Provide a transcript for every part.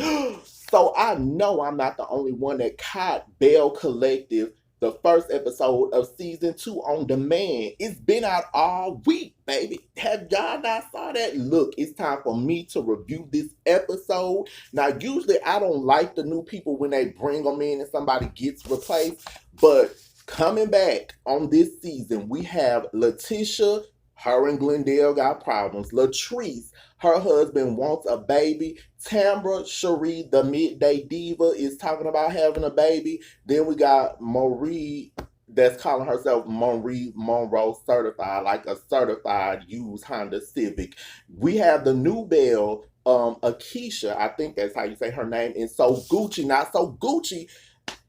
So I know I'm not the only one that caught Belle Collective, the first episode of season 2 on demand. It's been out all week, baby. Have y'all not saw that? Look, it's time for me to review this episode. Now, usually I don't like the new people when they bring them in and somebody gets replaced, but coming back on this season, we have Leticia. Her and Glendale got problems. Latrice, her husband wants a baby. Tambra Cherie, the midday diva, is talking about having a baby. Then we got Marie that's calling herself Marie Monroe certified, like a certified used Honda Civic. We have the new Belle, Akeisha, I think that's how you say her name, and So Gucci. Not So Gucci,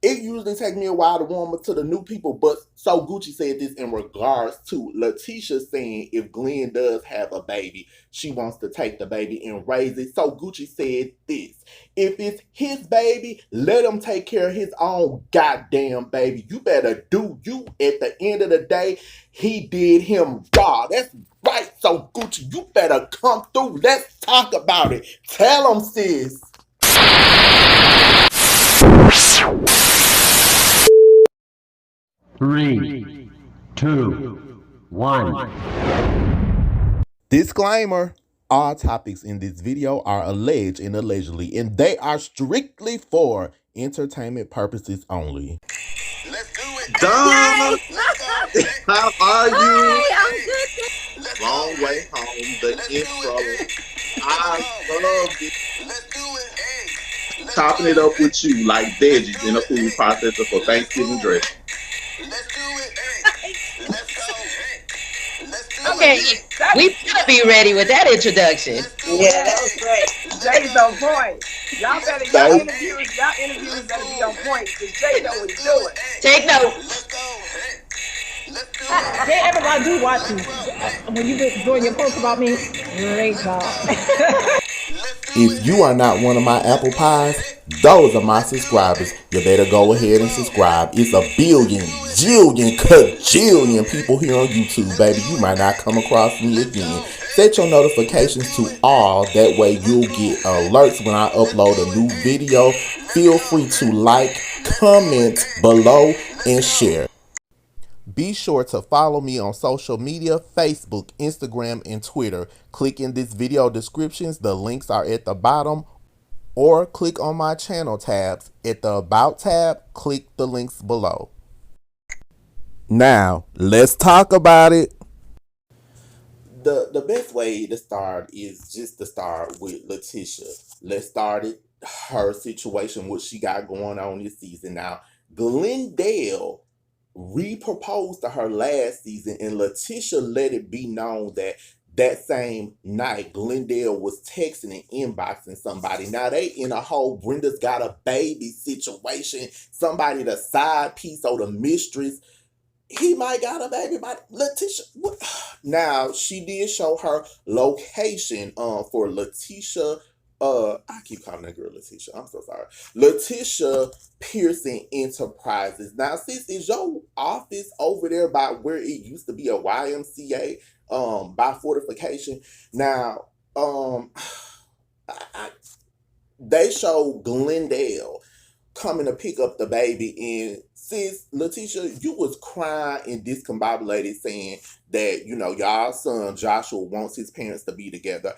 it usually takes me a while to warm up to the new people, but So Gucci said this in regards to Leticia saying if Glenn does have a baby, she wants to take the baby and raise it. So Gucci said this: if it's his baby, let him take care of his own goddamn baby. You better do you. At the end of the day, he did him raw. That's right, So Gucci. You better come through. Let's talk about it. Tell him, sis. Three, two, one. Disclaimer: all topics in this video are alleged and allegedly, and they are strictly for entertainment purposes only. Let's do it. Donna, Let's go. how are you? Hi, I'm good. Let's Long go. way home, the Let's do intro. it. I love it. Let's do it. Hey. Let's Chopping go. it up with you like Let's veggies do in a it. food Hey. processor for Let's Thanksgiving go. dressing. Let's do it. Hey. Let's go. Hey. Let's do Okay, it. we better be ready with that introduction. Let's do Yeah, it. that was great. Jay's on point. Y'all better, y'all interviews better be on point because Jay know what he's doing. Take note. Let's go. Hey. Let's do They it. everybody do watch you. Let's go. When you doing your post about me, great job. Let's do If it. you are not one of my apple pies, those are my subscribers. You better go ahead and subscribe. It's a billion, jillion, cajillion people here on YouTube, baby. You might not come across me again. Set your notifications to all. That way you'll get alerts when I upload a new video. Feel free to like, comment below, and share. Be sure to follow me on social media: Facebook, Instagram, and Twitter. Click in this video descriptions. The links are at the bottom. Or click on my channel tabs. At the About tab, click the links below. Now, let's talk about it. The best way to start is just to start with Leticia. Let's start it. Her situation, what she got going on this season. Now, Glendale re-proposed to her last season, and Leticia let it be known that that same night Glendale was texting and inboxing somebody. Now they in a whole Brenda's got a baby situation. Somebody the side piece or the mistress. He might got a baby by Leticia. What? Now she did show her location for Leticia. I keep calling that girl Leticia. I'm so sorry. Leticia Pearson Enterprises. Now, sis, is your office over there by where it used to be a YMCA? By fortification. Now, I, they show Glendale coming to pick up the baby, and sis Leticia, you was crying and discombobulated saying that, you know, y'all son Joshua wants his parents to be together.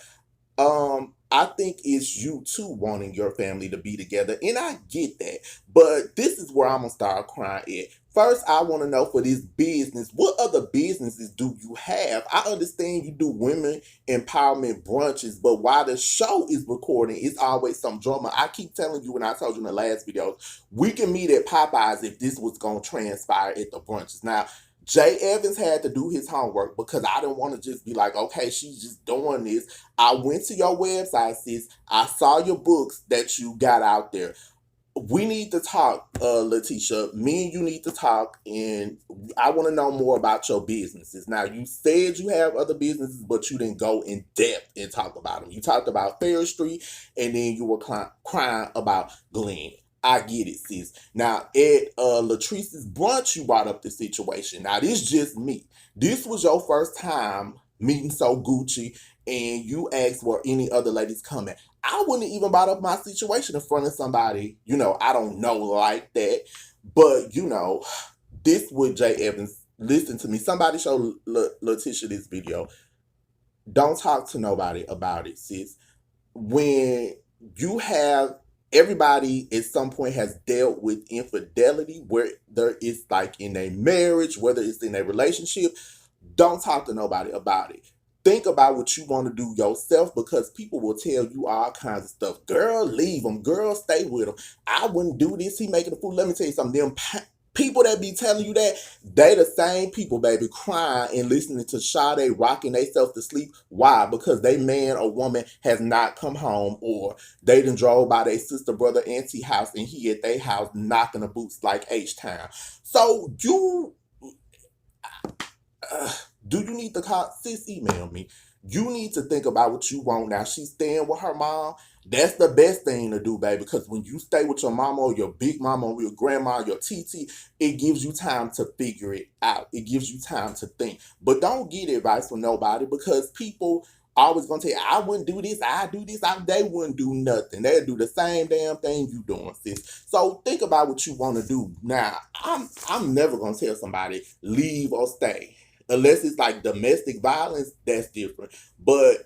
I think it's you too wanting your family to be together, and I get that. But this is where I'm gonna start crying at. First, I want to know, for this business, what other businesses do you have? I understand you do women empowerment brunches, but while the show is recording, it's always some drama. I keep telling you, and I told you in the last video, we can meet at Popeyes if this was gonna transpire at the brunches. Now, Jay Evans had to do his homework because I didn't want to just be like, okay, she's just doing this. I went to your website, sis. I saw your books that you got out there. We need to talk, Leticia. Me and you need to talk, and I want to know more about your businesses. Now, you said you have other businesses, but you didn't go in depth and talk about them. You talked about Fair Street, and then you were crying about Glenn. I get it, sis. Now, at Latrice's brunch, you brought up the situation. Now, this just me. This was your first time meeting So Gucci, and you ask were any other ladies coming, I wouldn't even brought up my situation in front of somebody, I don't know like that. But, this with Jay Evans, listen to me. Somebody show Leticia this video. Don't talk to nobody about it, sis. When you have everybody at some point has dealt with infidelity, whether it's like in a marriage, whether it's in a relationship, don't talk to nobody about it. Think about what you want to do yourself, because people will tell you all kinds of stuff. Girl, leave him. Girl, stay with him. I wouldn't do this. He making a fool. Let me tell you something. People that be telling you that, they the same people, baby, crying and listening to Sade rocking themselves to sleep. Why? Because they man or woman has not come home, or they done drove by their sister, brother, auntie house, and he at their house knocking the boots like H-Town. So do you need to call? Sis, email me. You need to think about what you want now. She's staying with her mom. That's the best thing to do, baby, because when you stay with your mama or your big mama or your grandma or your TT, it gives you time to figure it out. It gives you time to think. But don't get advice from nobody, because people always going to tell you, I wouldn't do this, I do this. They wouldn't do nothing. They'll do the same damn thing you doing, sis. So think about what you want to do. Now, I'm never going to tell somebody leave or stay. Unless it's like domestic violence, that's different. But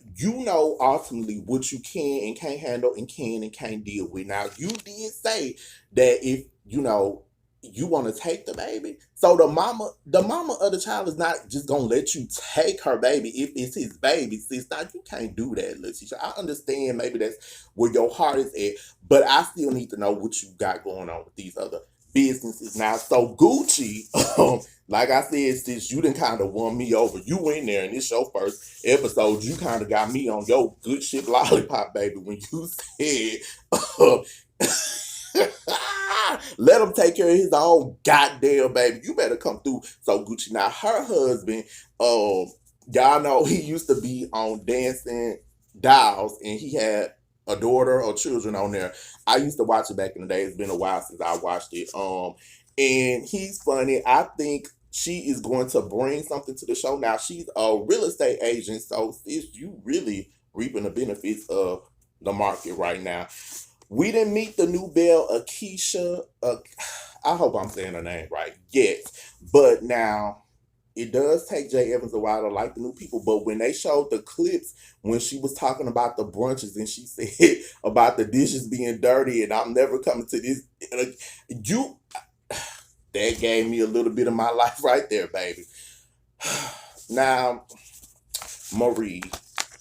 ultimately what you can and can't handle and can and can't deal with. Now, you did say that if, you want to take the baby. So the mama of the child is not just going to let you take her baby if it's his baby. Sis, now you can't do that, Leticia. I understand maybe that's where your heart is at, but I still need to know what you got going on with these other businesses. Now, so Gucci, like I said, sis, you done kind of won me over. You in there, and it's your first episode. You kind of got me on your good shit lollipop, baby, when you said, let him take care of his own goddamn baby. You better come through. So Gucci, now her husband, y'all know he used to be on Dancing Dolls, and he had a daughter or children on there. I used to watch it back in the day. It's been a while since I watched it. And he's funny. I think she is going to bring something to the show. Now, she's a real estate agent, so sis, you really reaping the benefits of the market right now. We didn't meet the new Belle, Akeisha. I hope I'm saying her name right. Yet. But now, it does take Jay Evans a while to like the new people. But when they showed the clips, when she was talking about the brunches and she said about the dishes being dirty and I'm never coming to this, that gave me a little bit of my life right there, baby. Now, Marie.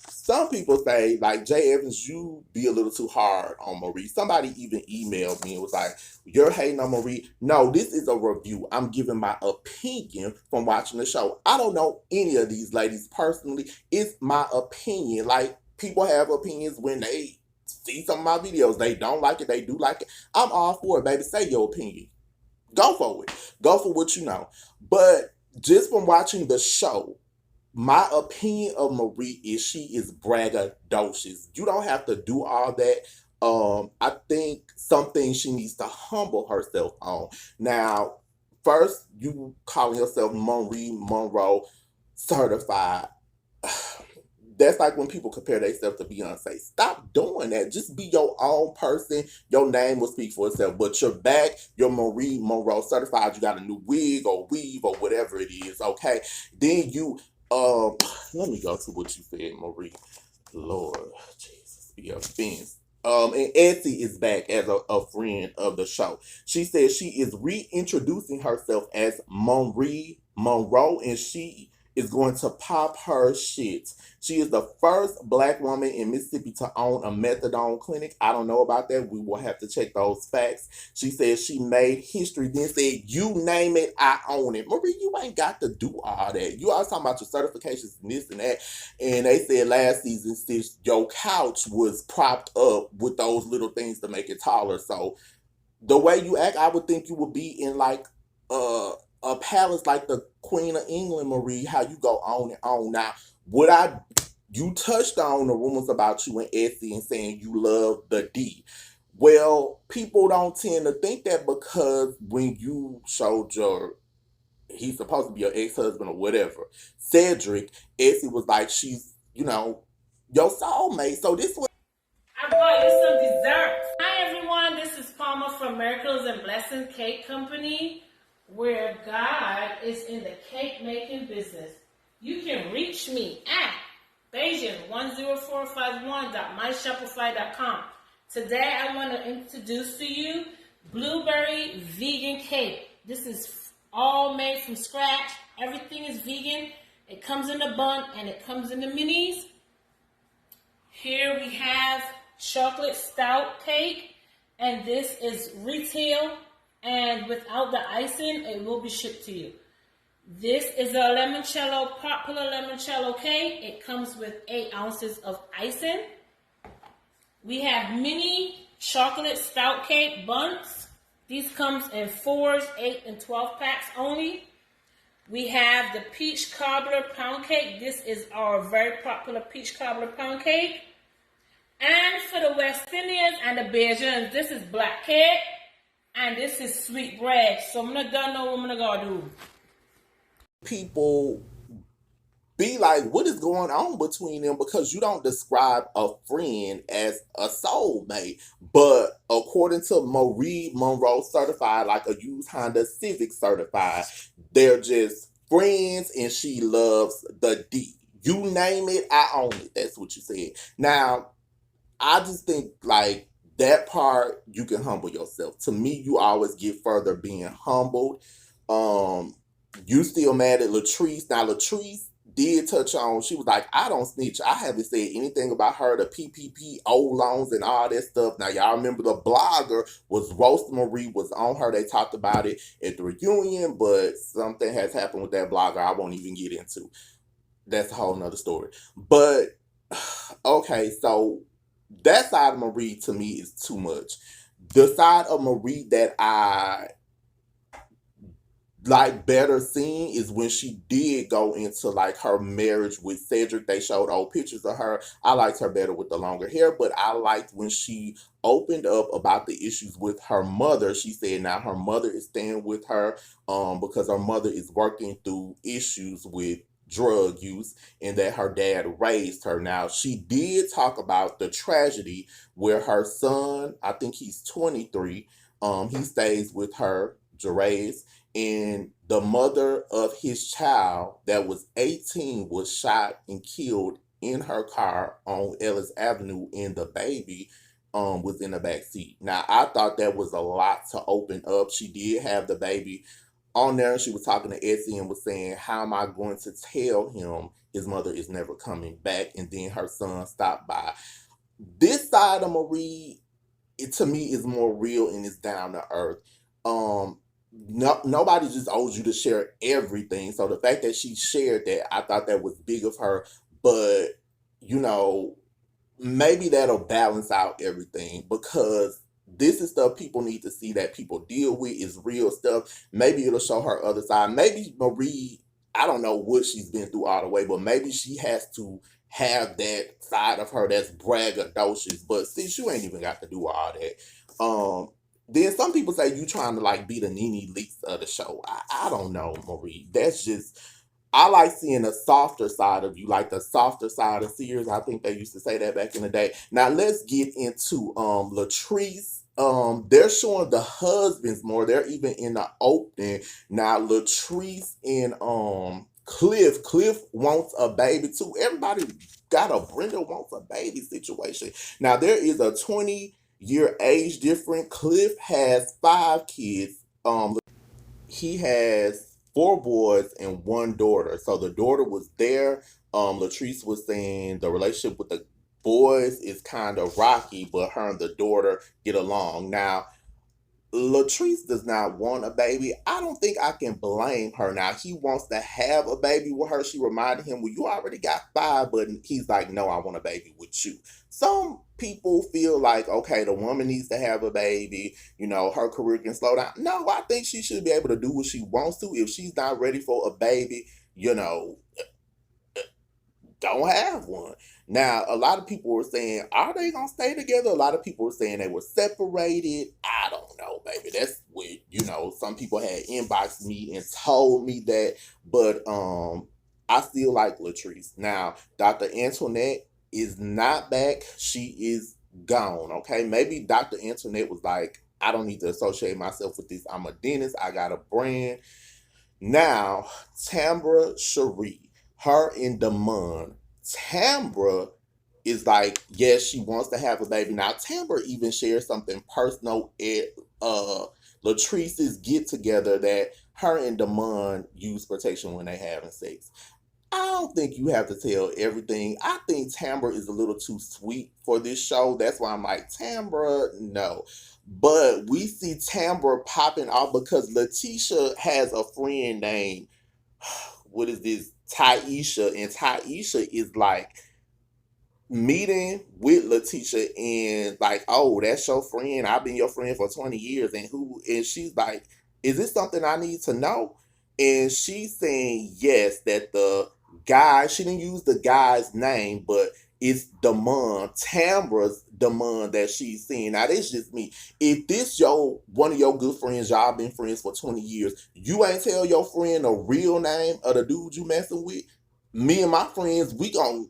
Some people say, like, Jay Evans, you be a little too hard on Marie. Somebody even emailed me and was like, you're hating on Marie. No, this is a review. I'm giving my opinion from watching the show. I don't know any of these ladies personally. It's my opinion. Like, people have opinions when they see some of my videos. They don't like it. They do like it. I'm all for it, baby. Say your opinion. Go for it. Go for what you know. But just from watching the show, my opinion of Marie is she is braggadocious. You don't have to do all that. I think some things she needs to humble herself on. Now, first, you calling yourself Monroe certified. That's like when people compare themselves to Beyonce. Stop doing that. Just be your own person. Your name will speak for itself. But you're back. You're Marie Monroe certified. You got a new wig or weave or whatever it is. Okay. Then you let me go to what you said, Marie. Lord Jesus, be offense. And Etsy is back as a friend of the show. She says she is reintroducing herself as Marie Monroe, and she is going to pop her shit. She is the first Black woman in Mississippi to own a methadone clinic. I don't know about that. We will have to check those facts. She says she made history, then said, you name it, I own it. Marie, you ain't got to do all that. You always talking about your certifications and this and that. And they said last season, sis, your couch was propped up with those little things to make it taller. So the way you act, I would think you would be in like a palace like the Queen of England, Marie, how you go on and on. Now, you touched on the rumors about you and Etsy and saying you love the D. Well, people don't tend to think that, because when you showed he's supposed to be your ex-husband or whatever, Cedric, Etsy was like, she's, your soulmate. So this was I brought you some dessert. Hi everyone, this is Palma from Miracles and Blessing Cake Company, where God is in the cake making business. You can reach me at Beijing10451.myshopify.com. Today I want to introduce to you blueberry vegan cake. This is all made from scratch. Everything is vegan. It comes in a bun and it comes in the minis. Here we have chocolate stout cake, and this is retail, and without the icing, it will be shipped to you. This is a limoncello, popular limoncello cake. It comes with 8 ounces of icing. We have mini chocolate stout cake buns. These comes in 4s, 8, and 12 packs only. We have the peach cobbler pound cake. This is our very popular peach cobbler pound cake. And for the West Indians and the Bajans, this is black cake, and this is sweet bread. So I'm gonna know what I'm gonna do. people be like, what is going on between them? Because you don't describe a friend as a soulmate. But according to Marie Monroe certified, like a used Honda Civic certified, they're just friends and she loves the D. You name it, I own it. That's what you said. Now, I just think like that part you can humble yourself. To me, you always get further being humbled. You still mad at Latrice. Now Latrice did touch on, she was like, I don't snitch. I haven't said anything about her, the PPP old loans and all that stuff. Now y'all remember the blogger was roasting Marie, was on her. They talked about it at the reunion, but something has happened with that blogger I won't even get into. That's a whole nother story. But okay, so that side of Marie to me is too much. The side of Marie that I like better seeing is when she did go into like her marriage with Cedric. They showed old pictures of her. I liked her better with the longer hair, but I liked when she opened up about the issues with her mother. She said now her mother is staying with her because her mother is working through issues with drug use and that her dad raised her. Now she did talk about the tragedy where her son, I think he's 23, he stays with her, Jerez, and the mother of his child that was 18 was shot and killed in her car on Ellis Avenue, and the baby was in the back seat. Now I thought that was a lot to open up. She did have the baby on there. She was talking to Essie and was saying, how am I going to tell him his mother is never coming back? And then her son stopped by. This side of Marie, it to me is more real and it's down to earth. Nobody just owes you to share everything. So the fact that she shared that, I thought that was big of her. But, you know, maybe that'll balance out everything, because this is stuff people need to see that people deal with, is real stuff. Maybe it'll show her other side. Maybe Marie, I don't know what she's been through all the way, but maybe she has to have that side of her that's braggadocious. But since you ain't even got to do all that. Then some people say you trying to like be the Nene Leakes of the show. I don't know, Marie. That's just, I like seeing a softer side of you, like the softer side of Sears. I think they used to say that back in the day. Now let's get into Latrice. They're showing the husbands more. They're even in the opening. Now Latrice and Cliff wants a baby too. Everybody got a Brenda wants a baby situation. Now there is a 20-year age difference. Cliff has 5 kids. He has 4 boys and 1 daughter. So the daughter was there. Latrice was saying the relationship with the boys is kind of rocky, but her and the daughter get along. Now, Latrice does not want a baby. I don't think I can blame her. Now, he wants to have a baby with her. She reminded him, well, you already got 5, but he's like, no, I want a baby with you. Some people feel like, okay, the woman needs to have a baby, you know, her career can slow down. No, I think she should be able to do what she wants to. If she's not ready for a baby, you know, don't have one. Now, a lot of people were saying, are they going to stay together? A lot of people were saying they were separated. I don't know, baby. That's what, you know, some people had inboxed me and told me that. But I still like Latrice. Now, Dr. Antoinette, is not back. She is gone. Okay, maybe Dr. Internet was like, I don't need to associate myself with this. I'm a dentist. I got a brand. Now, Tambra Cherie, her and Damon. Tambra is like, yes, she wants to have a baby. Now, Tambra even shared something personal at Latrice's get together that her and Damon use protection when they having sex. I don't think you have to tell everything. I think Tambra is a little too sweet for this show. That's why I'm like, Tambra, no. But we see Tambra popping off because Leticia has a friend named, what is this, Taisha. And Taisha is like meeting with Leticia and like, oh, that's your friend. I've been your friend for 20 years. And she's like, is this something I need to know? And she's saying yes, that the guy, she didn't use the guy's name, but it's Damon, Tambra's Damon that she's seeing. Now, that's just me. If this one of your good friends, y'all been friends for 20 years, you ain't tell your friend the real name of the dude you messing with, me and my friends, we gon'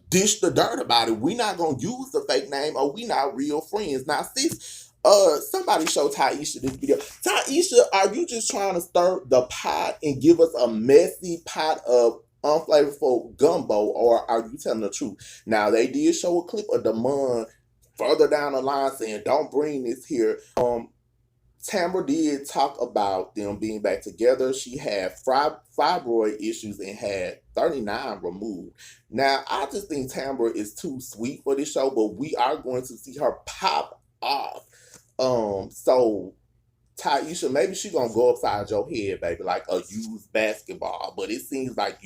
dish the dirt about it. We not gonna use the fake name, or we not real friends. Now, sis, somebody show Taisha this video. Taisha, are you just trying to stir the pot and give us a messy pot of unflavorful gumbo, or are you telling the truth? Now, they did show a clip of Damon further down the line saying, don't bring this here. Tambra did talk about them being back together. She had fibroid issues and had 39 removed. Now, I just think Tambra is too sweet for this show, but we are going to see her pop off. So Taisha, maybe she's gonna go upside your head, baby, like a used basketball. But it seems like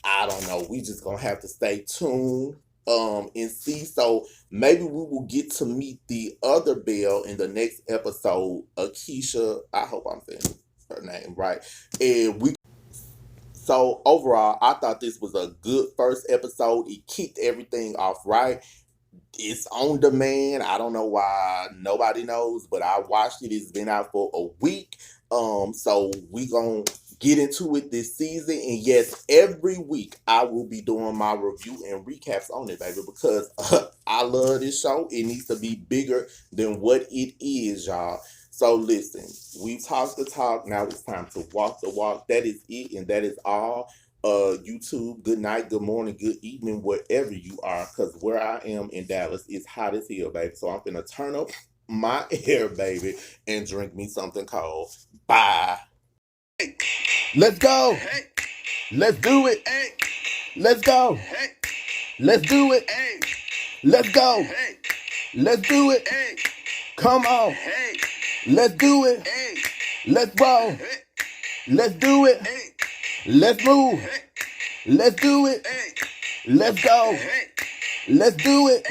I don't know. We just gonna have to stay tuned and see. So maybe we will get to meet the other Belle in the next episode, Akeisha. I hope I'm saying her name right. So overall, I thought this was a good first episode. It kicked everything off right. It's on demand. I don't know why nobody knows, but I watched it. It's been out for a week. So we gonna get into it this season. And yes, every week I will be doing my review and recaps on it, baby, because I love this show. It needs to be bigger than what it is, y'all. So listen, we talked the talk. Now it's time to walk the walk. That is it, and that is all. YouTube, good night, good morning, good evening, wherever you are, because where I am in Dallas is hot as hell, baby. So I'm gonna turn up my air, baby, and drink me something cold. Bye. Let's go. Let's do it. Let's go. Let's do it. Let's go. Let's do it. Come on. Let's do it. Let's roll. Let's do it. Let's move. Let's do it. Let's go. Let's do it.